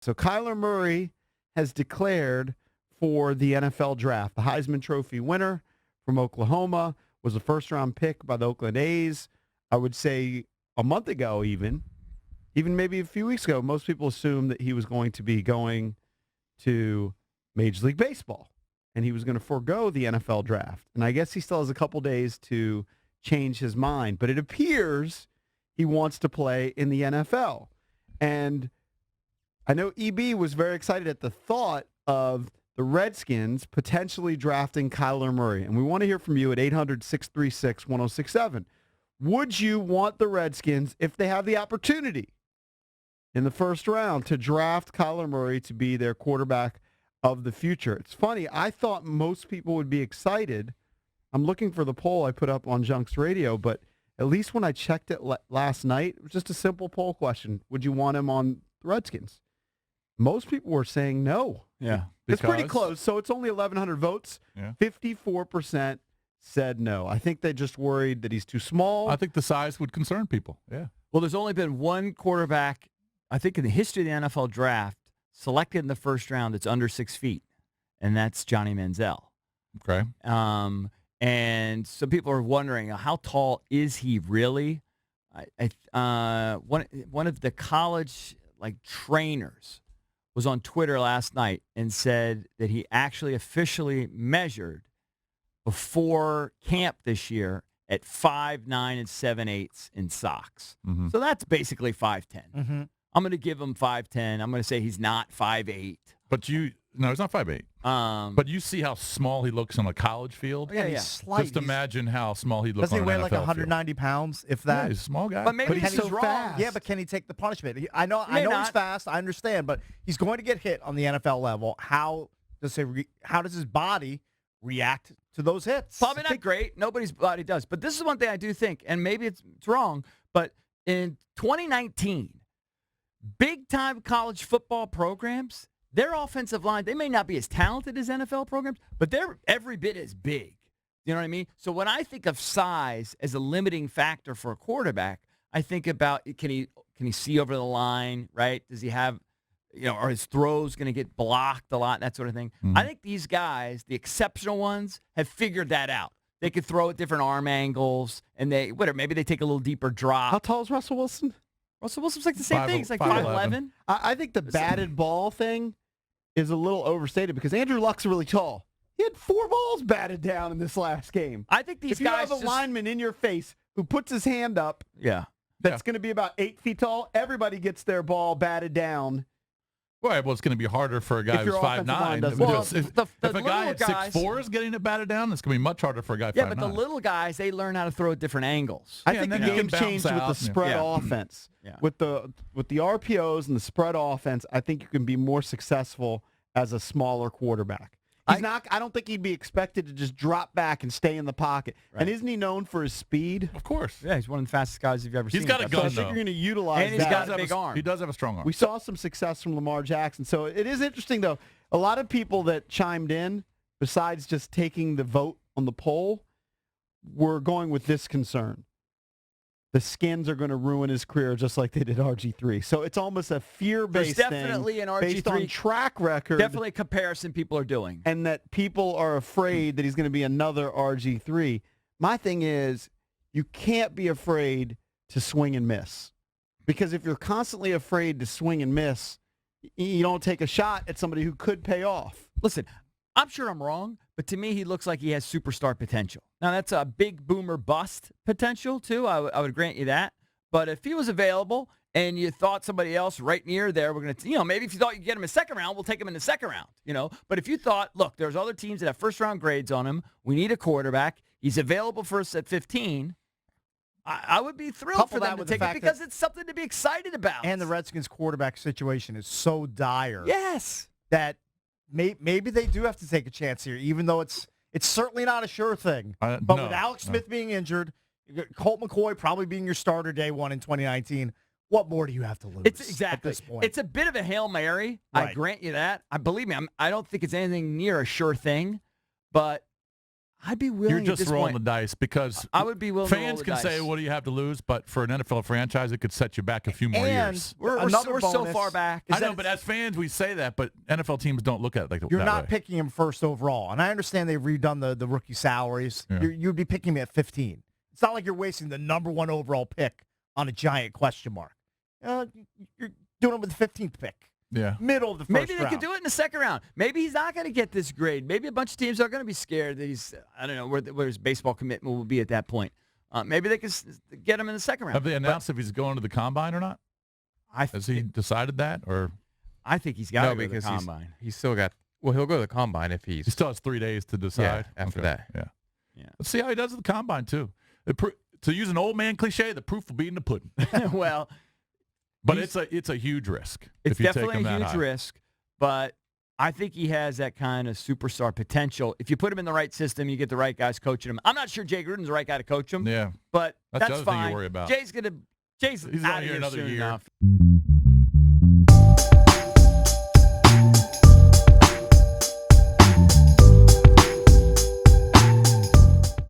So Kyler Murray has declared for the NFL draft. The Heisman Trophy winner from Oklahoma was a first-round pick by the Oakland A's. I would say a month ago even maybe a few weeks ago, most people assumed that he was going to be going to Major League Baseball, and he was going to forego the NFL draft. And I guess he still has a couple days to change his mind, but it appears he wants to play in the NFL. And I know EB was very excited at the thought of the Redskins potentially drafting Kyler Murray. And we want to hear from you at 800-636-1067. Would you want the Redskins, if they have the opportunity in the first round, to draft Kyler Murray to be their quarterback of the future? It's funny. I thought most people would be excited. I'm looking for the poll I put up on Junks Radio, but at least when I checked it last night, it was just a simple poll question. Would you want him on the Redskins? Most people were saying no. Yeah. It's pretty close. So it's only 1,100 votes. Yeah. 54% said no. I think they just worried that he's too small. I think the size would concern people. Yeah. Well, there's only been one quarterback, I think, in the history of the NFL draft selected in the first round that's under 6 feet, and that's Johnny Manziel. Okay. And so people are wondering, how tall is he really? One of the college trainers was on Twitter last night and said that he actually officially measured before camp this year at 5'9" and 7/8 in socks. Mm-hmm. So that's basically 5'10". Mm-hmm. I'm going to give him 5'10". I'm going to say he's not 5'8". But no, he's not 5'8". But you see how small he looks on a college field? Yeah, He's slight. Just imagine how small he looks Doesn't on he an weigh like NFL 190 pounds, if field. Yeah, that? he's a small guy. But maybe he's he's so wrong. fast. Yeah, but can he take the punishment? I know not. he's fast. I understand, but he's going to get hit on the NFL level. How does his body react to those hits? Probably not great. Nobody's body does. But this is one thing I do think, and maybe it's wrong, but in 2019, big-time college football programs, their offensive line, they may not be as talented as NFL programs, but they're every bit as big. You know what I mean? So when I think of size as a limiting factor for a quarterback, I think about can he see over the line, right? Does he have, are his throws going to get blocked a lot, that sort of thing? Mm-hmm. I think these guys, the exceptional ones, have figured that out. They could throw at different arm angles, and maybe they take a little deeper drop. How tall is Russell Wilson? Russell Wilson's like the same thing. He's like 5'11". 5'11". I think the batted ball thing is a little overstated because Andrew Luck's really tall. He had 4 balls batted down in this last game. I think these if guys you have a lineman in your face who puts his hand up, that's going to be about 8 feet tall, everybody gets their ball batted down. Well, it's going to be harder for a guy who's 5'9". Well, If a guy at guys, 6'4" is getting it batted down, it's going to be much harder for a guy 5'9". Yeah, but the little guys, they learn how to throw at different angles. I think the game changed with the spread offense. Yeah. With the RPOs and the spread offense, I think you can be more successful as a smaller quarterback. I don't think he'd be expected to just drop back and stay in the pocket. Right. And isn't he known for his speed? Of course. Yeah, he's one of the fastest guys you've ever seen. He's got a gun, so I think you're going to utilize and he's that. got a big arm. He does have a strong arm. We saw some success from Lamar Jackson. So it is interesting, though. A lot of people that chimed in, besides just taking the vote on the poll, were going with this concern. The Skins are going to ruin his career just like they did RG3. So it's almost a fear-based There's definitely thing an RG3 based on track record. Definitely a comparison people are doing. And that people are afraid that he's going to be another RG3. My thing is, you can't be afraid to swing and miss. Because if you're constantly afraid to swing and miss, you don't take a shot at somebody who could pay off. Listen, I'm sure I'm wrong, but to me, he looks like he has superstar potential. Now, that's a big boomer bust potential, too. I would grant you that. But if he was available and you thought somebody else right near there, we're going to, maybe if you thought you could get him in the second round, we'll take him in the second round, But if you thought, look, there's other teams that have first-round grades on him. We need a quarterback. He's available for us at 15. I would be thrilled for them to take it because it's something to be excited about. And the Redskins quarterback situation is so dire. Yes. That maybe they do have to take a chance here, even though it's certainly not a sure thing. But with Alex Smith being injured, Colt McCoy probably being your starter day one in 2019, what more do you have to lose at this point? It's a bit of a Hail Mary. Right. I grant you that. Believe me, I don't think it's anything near a sure thing, but I'd be willing. You're just at this rolling point, the dice because I would be willing. fans to can roll the say, dice. "What do you have to lose?" But for an NFL franchise, it could set you back a few more years. We're so far back. I know, but as fans, we say that, but NFL teams don't look at it like you're that not way. picking him first overall. And I understand they've redone the rookie salaries. Yeah. You'd be picking him at 15. It's not like you're wasting the number 1 overall pick on a giant question mark. You're doing it with the 15th pick. Yeah. Middle of the first Maybe they round. could do it in the second round. Maybe he's not going to get this grade. Maybe a bunch of teams are going to be scared that he's, I don't know, where his baseball commitment will be at that point. Maybe they can get him in the second round. Have they announced if he's going to the combine or not? Has he decided that? Or I think he's got to go to the because combine. he's still got. Well, he'll go to the combine if he still has 3 days to decide. After that. Yeah. Let's see how he does at the combine too. To use an old man cliche, the proof will be in the pudding. Well, but it's a huge risk. It's if you definitely take him a that huge high. risk, but I think he has that kind of superstar potential. If you put him in the right system, you get the right guys coaching him. I'm not sure Jay Gruden's the right guy to coach him. Yeah. but That's the that's other thing you fine. worry about. Jay's He's out only of here here another soon year. enough.